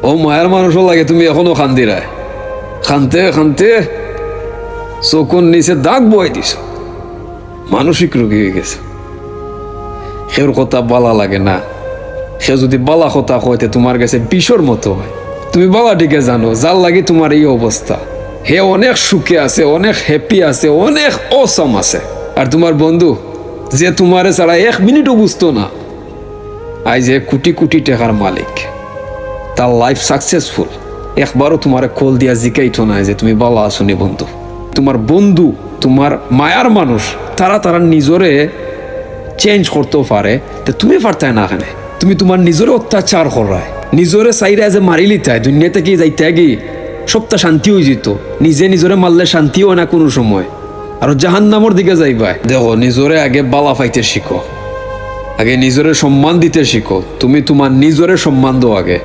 ও মায়ের মানুষও লাগে তুমি এখনো খান্দি রায় খানতে খানতে চোখের নিচে দাগ বই দিছ, মানসিক রোগী হয়ে গেছে। সের কথা বালা লাগে না, সে যদি বালা কথা হইতে তোমার কাছে বিষর মতো হয়। তুমি বালা ঠিকে জানো যার লাগে তোমার এই অবস্থা, হে অনেক সুখে আছে, অনেক হ্যাপি আছে, অনেক অসম আছে। আর তোমার বন্ধু যে তোমারে ছাড়া 1 মিনিটও বুঝতো না, আজ যে কোটি কোটি টাকার মালিক, তার লাইফ সাকসেসফুল, একবারও তোমারে কল দিয়া জিকাইতো না যে তুমি বালা আসনি বন্ধু। তোমার বন্ধু, তোমার মায়ার মানুষ, তারা নিজরে চেঞ্জ করতেও পারে, তো তুমি পারতাই না। এখানে তুমি তোমার নিজরে অত্যাচার করায়, নিজরে চাইরা যে মারিলি তাই দুনিয়া থেকে যাইতে গিয়ে সবটা শান্তি হয়ে যেত। নিজে নিজরে মারলে শান্তি হয় না কোনো সময়, আর জাহান্নামের দিকে যাইবা। দেখো, নিজরে আগে বালা পাইতে শিখো, আগে নিজরে সম্মান দিতে শিখো। তুমি তোমার নিজরে সম্মান দাও আগে,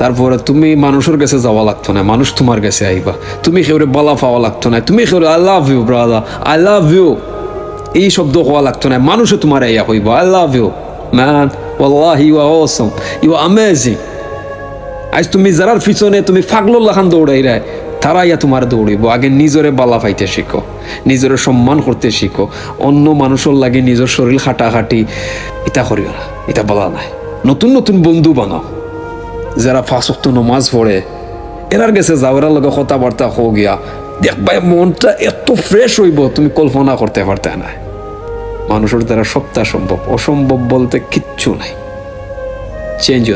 তারপরে তুমি মানুষের কাছে যাওয়া লাগতো না, মানুষ তোমার কাছে আইবা। তুমি কেউরে বালা পাওয়া লাগতো না, তুমি কেউরে I love you brother, I love you এই শব্দ হওয়া লাগতো না, মানুষও তোমার ইয়া হইব আই লাভ ইউ ম্যান, ওয়াল্লাহি you are awesome, you are amazing. আজ তুমি যারার পিছনে তুমি ফাগলুল লাখান দৌড়াই রায়, তারা ইয়া তোমার দৌড়িব। আগে নিজরে বালা পাইতে শিখো, নিজরে সম্মান করতে শিখো। অন্য মানুষের লাগে নিজের শরীর খাটাখাটি এটা করিও না, এটা বলা নাই। নতুন নতুন বন্ধু বানাও, যারা 5 ওয়াক্ত নামাজ পড়ে, এরার গেছে যাও, এরার লগে কথাবার্তা হো গিয়া, দেখবা মনটা এত ফ্রেশ হইব তুমি কল্পনা করতে পারতে না। মানুষের দ্বারা সবটা সম্ভব, অসম্ভব বলতে কিচ্ছু নাই। চেঞ্জ